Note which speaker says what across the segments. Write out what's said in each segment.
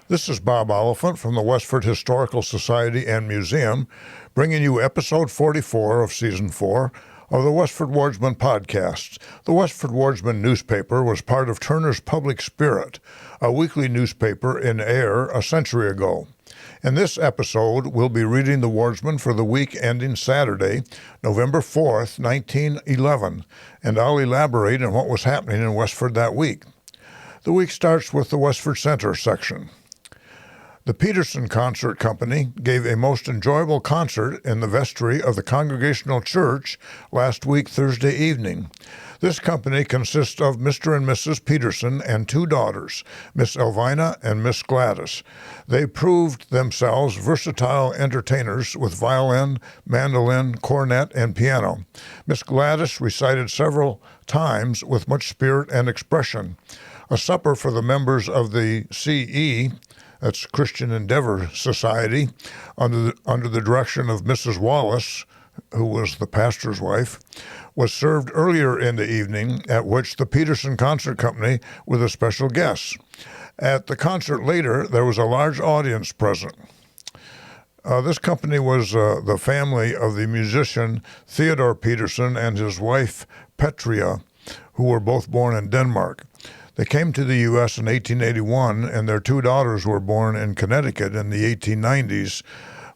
Speaker 1: This is Bob Oliphant from the Westford Historical Society and Museum, bringing you episode 44 of season 4 of the Westford Wardsman podcast. The Westford Wardsman newspaper was part of Turner's Public Spirit, a weekly newspaper in Ayer a century ago. In this episode, we'll be reading the Wardsman for the week ending Saturday, November 4th, 1911, and I'll elaborate on what was happening in Westford that week. The week starts with the Westford Center section. The Peterson Concert Company gave a most enjoyable concert in the vestry of the Congregational Church last week, Thursday evening. This company consists of Mr. and Mrs. Peterson and 2 daughters, Miss Elvina and Miss Gladys. They proved themselves versatile entertainers with violin, mandolin, cornet, and piano. Miss Gladys recited several times with much spirit and expression. A supper for the members of the CE, that's Christian Endeavor Society, under the direction of Mrs. Wallace, who was the pastor's wife, was served earlier in the evening, at which the Peterson Concert Company were the special guests. At the concert later, there was a large audience present. This company was the family of the musician Theodore Peterson and his wife Petria, who were both born in Denmark. They came to the U.S. in 1881, and their 2 daughters were born in Connecticut in the 1890s,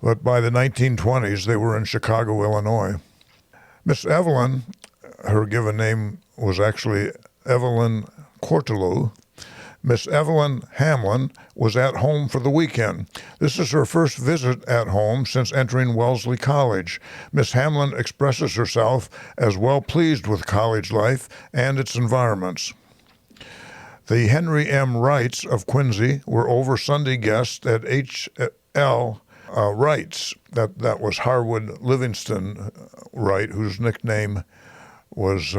Speaker 1: but by the 1920s, they were in Chicago, Illinois. Miss Evelyn, her given name was actually Evelyn Cortelew. Miss Evelyn Hamlin was at home for the weekend. This is her first visit at home since entering Wellesley College. Miss Hamlin expresses herself as well pleased with college life and its environments. The Henry M. Wrights of Quincy were over Sunday guests at H.L. Wrights. That was Harwood Livingston Wright, whose nickname was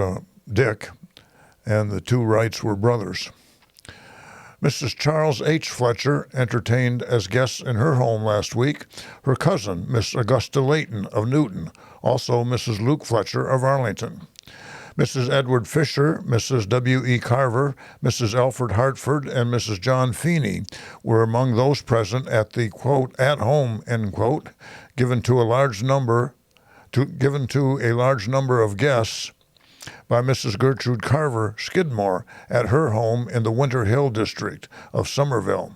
Speaker 1: Dick, and the 2 Wrights were brothers. Mrs. Charles H. Fletcher entertained as guests in her home last week her cousin, Miss Augusta Layton of Newton, also Mrs. Luke Fletcher of Arlington. Mrs. Edward Fisher, Mrs. W.E. Carver, Mrs. Alfred Hartford, and Mrs. John Feeney were among those present at the, quote, at home, end quote, given to a large number of guests by Mrs. Gertrude Carver Skidmore at her home in the Winter Hill district of Somerville.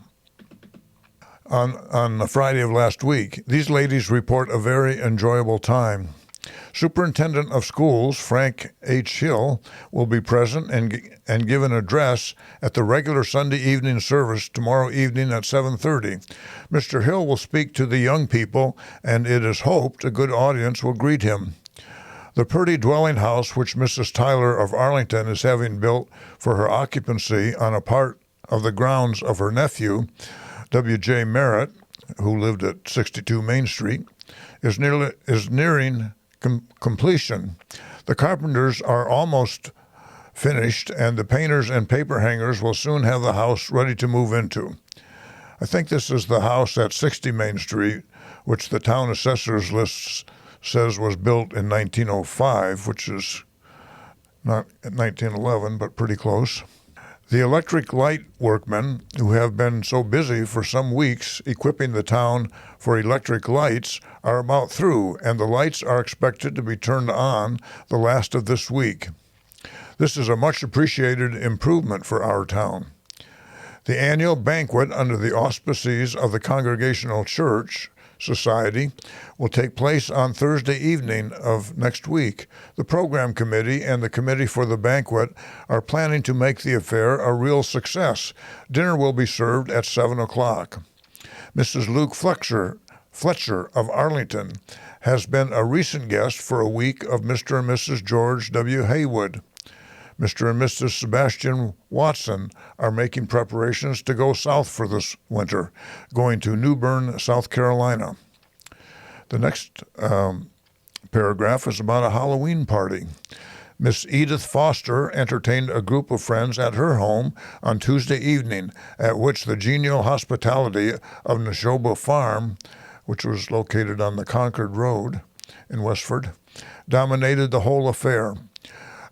Speaker 1: On the Friday of last week, these ladies report a very enjoyable time. Superintendent of Schools, Frank H. Hill, will be present and give an address at the regular Sunday evening service tomorrow evening at 7:30. Mr. Hill will speak to the young people, and it is hoped a good audience will greet him. The Purdy dwelling house, which Mrs. Tyler of Arlington is having built for her occupancy on a part of the grounds of her nephew, W.J. Merritt, who lived at 62 Main Street, is nearing completion. The carpenters are almost finished, and the painters and paper hangers will soon have the house ready to move into. I think this is the house at 60 Main Street, which the town assessor's list says was built in 1905, which is not 1911, but pretty close. The electric light workmen, who have been so busy for some weeks equipping the town for electric lights, are about through, and the lights are expected to be turned on the last of this week. This is a much appreciated improvement for our town. The annual banquet under the auspices of the Congregational Church Society will take place on Thursday evening of next week. The program committee and the committee for the banquet are planning to make the affair a real success. Dinner will be served at 7 o'clock. Mrs. Luke Fletcher of Arlington has been a recent guest for a week of Mr. and Mrs. George W. Haywood. Mr. and Mrs. Sebastian Watson are making preparations to go south for this winter, going to New Bern, South Carolina. The next paragraph is about a Halloween party. Miss Edith Foster entertained a group of friends at her home on Tuesday evening, at which the genial hospitality of Neshoba Farm, which was located on the Concord Road in Westford, dominated the whole affair.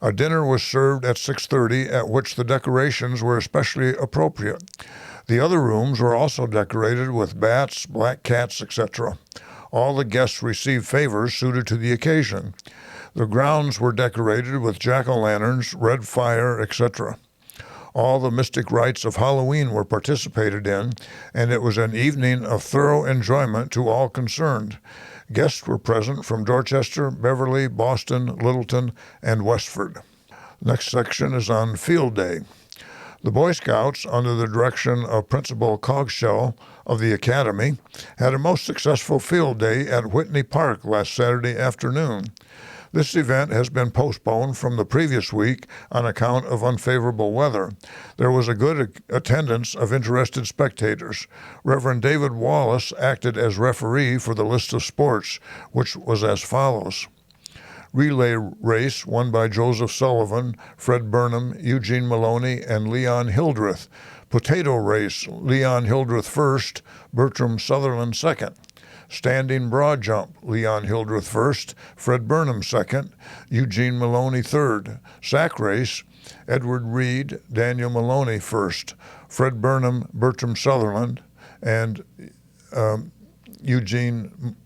Speaker 1: A dinner was served at 6:30, at which the decorations were especially appropriate. The other rooms were also decorated with bats, black cats, etc. All the guests received favors suited to the occasion. The grounds were decorated with jack-o'-lanterns, red fire, etc. All the mystic rites of Halloween were participated in, and it was an evening of thorough enjoyment to all concerned. Guests were present from Dorchester, Beverly, Boston, Littleton, and Westford. Next section is on Field Day. The Boy Scouts, under the direction of Principal Cogshell of the Academy, had a most successful field day at Whitney Park last Saturday afternoon. This event has been postponed from the previous week on account of unfavorable weather. There was a good attendance of interested spectators. Reverend David Wallace acted as referee for the list of sports, which was as follows. Relay race won by Joseph Sullivan, Fred Burnham, Eugene Maloney, and Leon Hildreth. Potato race, Leon Hildreth first, Bertram Sutherland second. Standing broad jump, Leon Hildreth first, Fred Burnham second, Eugene Maloney third. Sack race, Edward Reed, Daniel Maloney first, Fred Burnham, Bertram Sutherland, and Eugene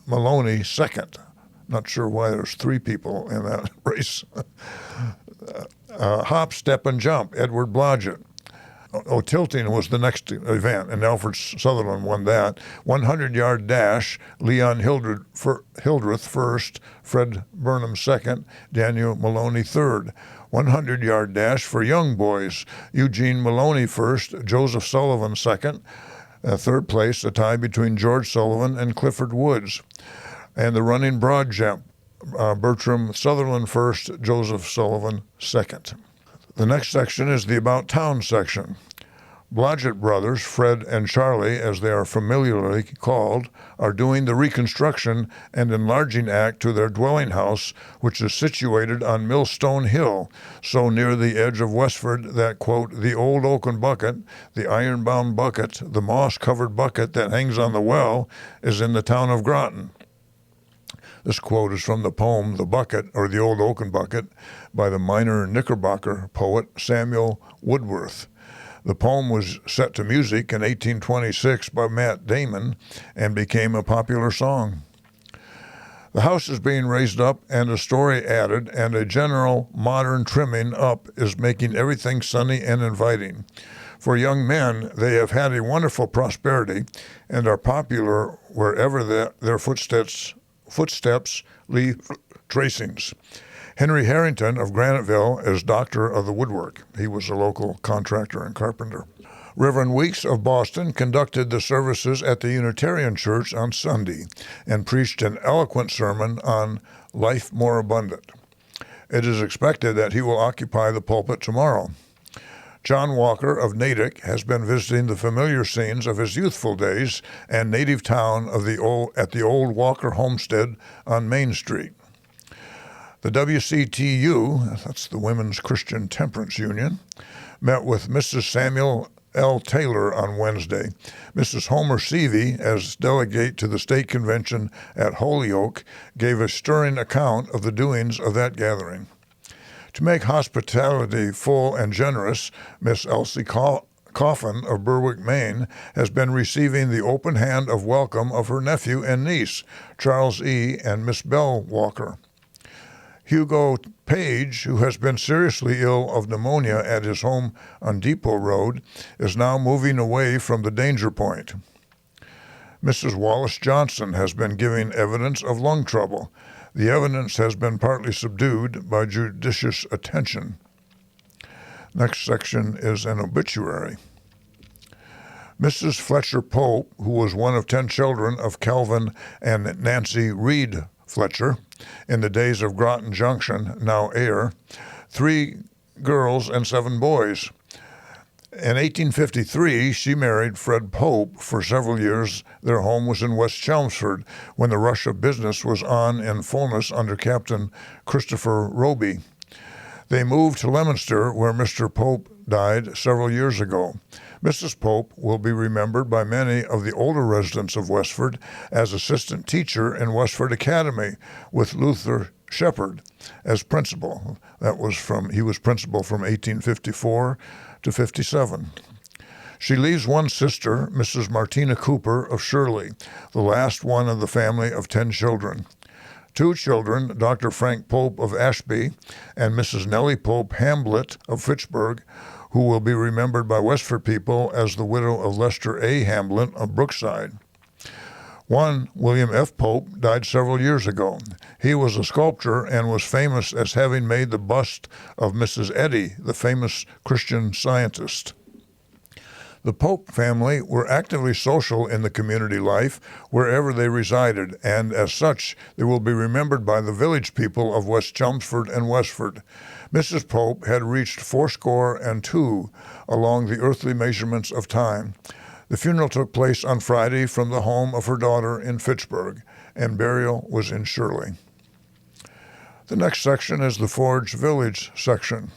Speaker 1: Maloney second. Not sure why there's three people in that race. Hop, step, and jump, Edward Blodgett. Tilting was the next event, and Alfred Sutherland won that. 100-yard dash, Leon Hildreth first, Fred Burnham second, Daniel Maloney third. 100-yard dash for young boys, Eugene Maloney first, Joseph Sullivan second. Third place, a tie between George Sullivan and Clifford Woods. And the running broad jump, Bertram Sutherland first, Joseph Sullivan second. The next section is the About Town section. Blodgett brothers, Fred and Charlie, as they are familiarly called, are doing the reconstruction and enlarging act to their dwelling house, which is situated on Millstone Hill, so near the edge of Westford that, quote, the old oaken bucket, the iron-bound bucket, the moss-covered bucket that hangs on the well, is in the town of Groton. This quote is from the poem The Bucket, or The Old Oaken Bucket, by the minor Knickerbocker poet Samuel Woodworth. The poem was set to music in 1826 by Matt Damon and became a popular song. The house is being raised up and a story added, and a general modern trimming up is making everything sunny and inviting. For young men, they have had a wonderful prosperity and are popular wherever their footsteps leave tracings. Henry Harrington of Graniteville is doctor of the woodwork. He was a local contractor and carpenter. Reverend Weeks of Boston conducted the services at the Unitarian Church on Sunday and preached an eloquent sermon on life more abundant. It is expected that he will occupy the pulpit tomorrow. John Walker of Natick has been visiting the familiar scenes of his youthful days and native town at the old Walker homestead on Main Street. The WCTU, that's the Women's Christian Temperance Union, met with Mrs. Samuel L. Taylor on Wednesday. Mrs. Homer Seavey, as delegate to the state convention at Holyoke, gave a stirring account of the doings of that gathering. To make hospitality full and generous, Miss Elsie Coffin of Berwick, Maine, has been receiving the open hand of welcome of her nephew and niece, Charles E. and Miss Belle Walker. Hugo Page, who has been seriously ill of pneumonia at his home on Depot Road, is now moving away from the danger point. Mrs. Wallace Johnson has been giving evidence of lung trouble. The evidence has been partly subdued by judicious attention. Next section is an obituary. Mrs. Fletcher Pope, who was one of 10 children of Calvin and Nancy Reed Fletcher in the days of Groton Junction, now Ayer, 3 girls and 7 boys. In 1853, she married Fred Pope. For several years, their home was in West Chelmsford when the rush of business was on in fullness under Captain Christopher Roby. They moved to Leominster, where Mr. Pope died several years ago. Mrs. Pope will be remembered by many of the older residents of Westford as assistant teacher in Westford Academy with Luther Shepard as principal. He was principal from 1854 to 57. She leaves one sister, Mrs. Martina Cooper of Shirley, the last one of the family of 10 children. 2 children, Dr. Frank Pope of Ashby and Mrs. Nellie Pope Hamblett of Fitchburg, who will be remembered by Westford people as the widow of Lester A. Hamblett of Brookside. One, William F. Pope, died several years ago. He was a sculptor and was famous as having made the bust of Mrs. Eddy, the famous Christian Scientist. The Pope family were actively social in the community life wherever they resided, and as such, they will be remembered by the village people of West Chelmsford and Westford. Mrs. Pope had reached 82 along the earthly measurements of time. The funeral took place on Friday from the home of her daughter in Fitchburg, and burial was in Shirley. The next section is the Forge Village section.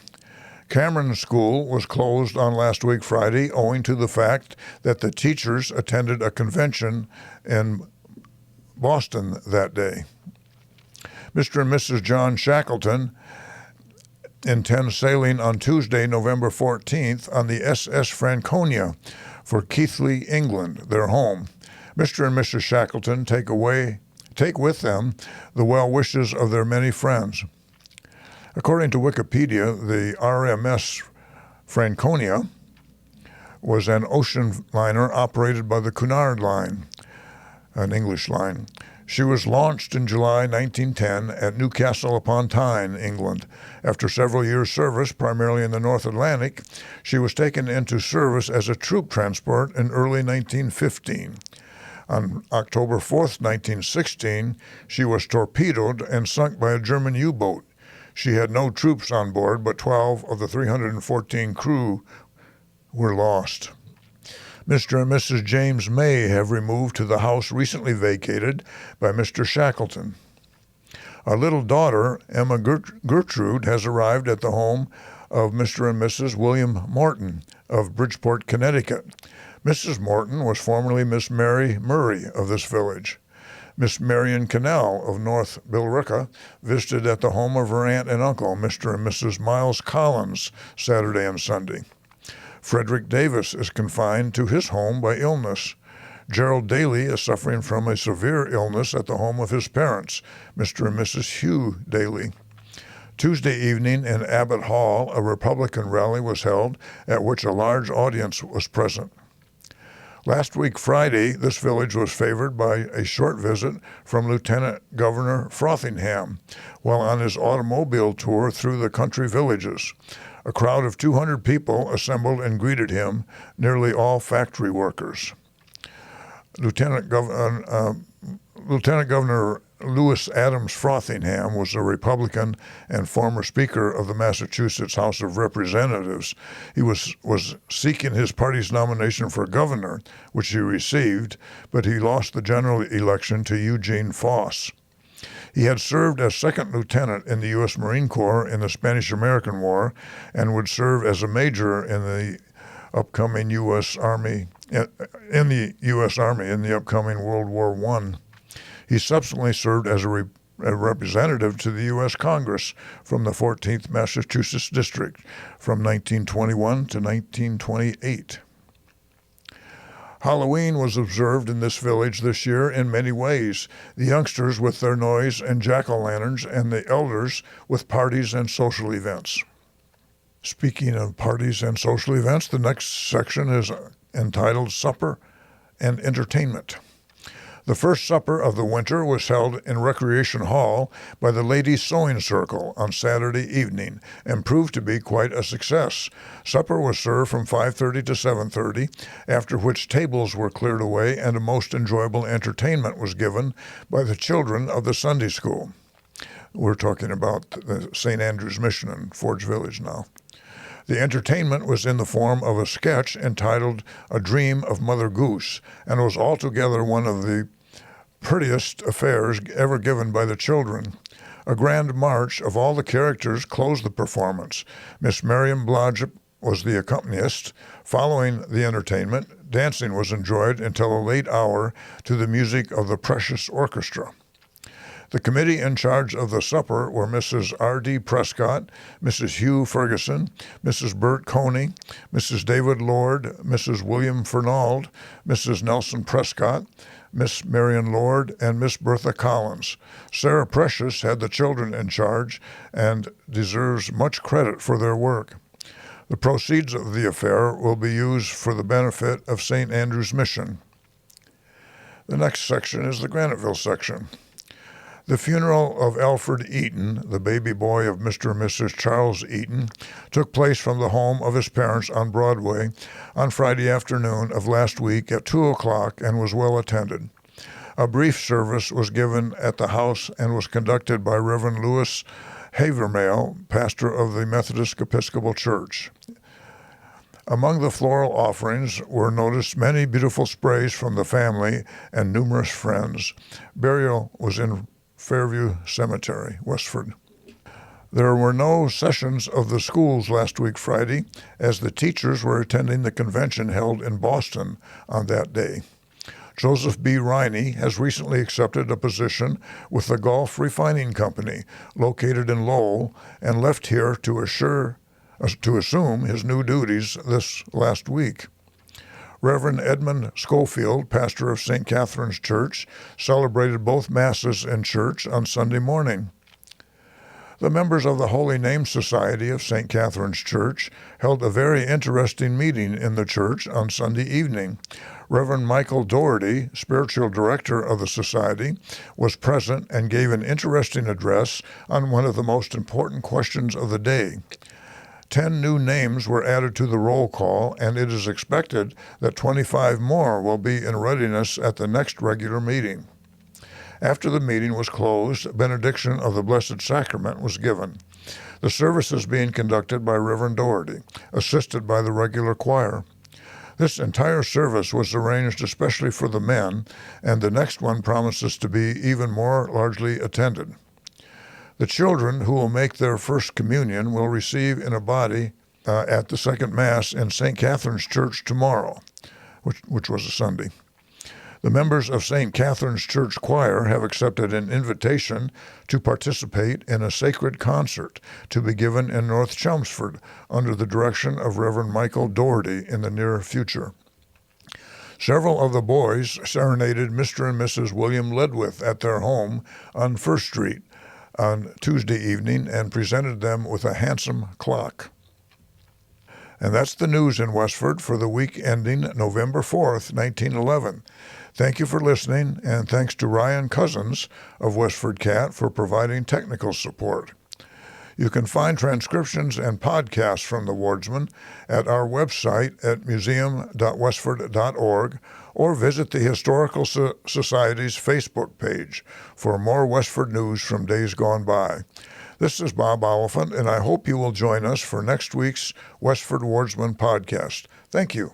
Speaker 1: Cameron School was closed on last week Friday owing to the fact that the teachers attended a convention in Boston that day. Mr. and Mrs. John Shackleton intend sailing on Tuesday, November 14th on the SS Franconia for Keighley, England, their home. Mr. and Mrs. Shackleton take with them the well wishes of their many friends. According to Wikipedia, the RMS Franconia was an ocean liner operated by the Cunard Line, an English line. She was launched in July 1910 at Newcastle upon Tyne, England. After several years' service, primarily in the North Atlantic, she was taken into service as a troop transport in early 1915. On October 4th, 1916, she was torpedoed and sunk by a German U-boat. She had no troops on board, but 12 of the 314 crew were lost. Mr. and Mrs. James May have removed to the house recently vacated by Mr. Shackleton. Our little daughter, Emma Gertrude, has arrived at the home of Mr. and Mrs. William Morton of Bridgeport, Connecticut. Mrs. Morton was formerly Miss Mary Murray of this village. Miss Marion Cannell of North Billerica visited at the home of her aunt and uncle, Mr. and Mrs. Miles Collins, Saturday and Sunday. Frederick Davis is confined to his home by illness. Gerald Daly is suffering from a severe illness at the home of his parents, Mr. and Mrs. Hugh Daly. Tuesday evening in Abbott Hall, a Republican rally was held at which a large audience was present. Last week, Friday, this village was favored by a short visit from Lieutenant Governor Frothingham while on his automobile tour through the country villages. A crowd of 200 people assembled and greeted him, nearly all factory workers. Lieutenant Governor Lewis Adams Frothingham was a Republican and former Speaker of the Massachusetts House of Representatives. He was seeking his party's nomination for governor, which he received, but he lost the general election to Eugene Foss. He had served as second lieutenant in the U.S. Marine Corps in the Spanish-American War and would serve as a major in the upcoming U.S. Army in the upcoming World War I. He subsequently served as a representative to the U.S. Congress from the 14th Massachusetts District from 1921 to 1928. Halloween was observed in this village this year in many ways, the youngsters with their noise and jack-o'-lanterns and the elders with parties and social events. Speaking of parties and social events, the next section is entitled Supper and Entertainment. The first supper of the winter was held in Recreation Hall by the Ladies' Sewing Circle on Saturday evening and proved to be quite a success. Supper was served from 5:30 to 7:30, after which tables were cleared away and a most enjoyable entertainment was given by the children of the Sunday school. We're talking about the St. Andrew's Mission in Forge Village now. The entertainment was in the form of a sketch entitled A Dream of Mother Goose, and was altogether one of the prettiest affairs ever given by the children. A grand march of all the characters closed the performance. Miss Miriam Blodgett was the accompanist. Following the entertainment, dancing was enjoyed until a late hour to the music of the Precious Orchestra. The committee in charge of the supper were Mrs. R.D. Prescott, Mrs. Hugh Ferguson, Mrs. Bert Coney, Mrs. David Lord, Mrs. William Fernald, Mrs. Nelson Prescott, Miss Marion Lord, and Miss Bertha Collins. Sarah Precious had the children in charge and deserves much credit for their work. The proceeds of the affair will be used for the benefit of St. Andrew's Mission. The next section is the Graniteville section. The funeral of Alfred Eaton, the baby boy of Mr. and Mrs. Charles Eaton, took place from the home of his parents on Broadway on Friday afternoon of last week at 2 o'clock and was well attended. A brief service was given at the house and was conducted by Reverend Louis Havermale, pastor of the Methodist Episcopal Church. Among the floral offerings were noticed many beautiful sprays from the family and numerous friends. Burial was in Fairview Cemetery, Westford. There were no sessions of the schools last week Friday, as the teachers were attending the convention held in Boston on that day. Joseph B. Riney has recently accepted a position with the Gulf Refining Company, located in Lowell, and left here to assume his new duties this last week. Reverend Edmund Schofield, pastor of St. Catherine's Church, celebrated both Masses in church on Sunday morning. The members of the Holy Name Society of St. Catherine's Church held a very interesting meeting in the church on Sunday evening. Reverend Michael Doherty, spiritual director of the society, was present and gave an interesting address on one of the most important questions of the day. 10 new names were added to the roll call, and it is expected that 25 more will be in readiness at the next regular meeting. After the meeting was closed, benediction of the Blessed Sacrament was given. The service is being conducted by Reverend Doherty, assisted by the regular choir. This entire service was arranged especially for the men, and the next one promises to be even more largely attended. The children who will make their first communion will receive in a body at the second Mass in St. Catherine's Church tomorrow, which was a Sunday. The members of St. Catherine's Church Choir have accepted an invitation to participate in a sacred concert to be given in North Chelmsford under the direction of Reverend Michael Doherty in the near future. Several of the boys serenaded Mr. and Mrs. William Ledwith at their home on First Street on Tuesday evening and presented them with a handsome clock. And that's the news in Westford for the week ending November 4th, 1911. Thank you for listening, and thanks to Ryan Cousins of WestfordCAT for providing technical support. You can find transcriptions and podcasts from the Wardsman at our website at museum.westford.org or visit the Historical Society's Facebook page for more Westford news from days gone by. This is Bob Oliphant, and I hope you will join us for next week's Westford Wardsman podcast. Thank you.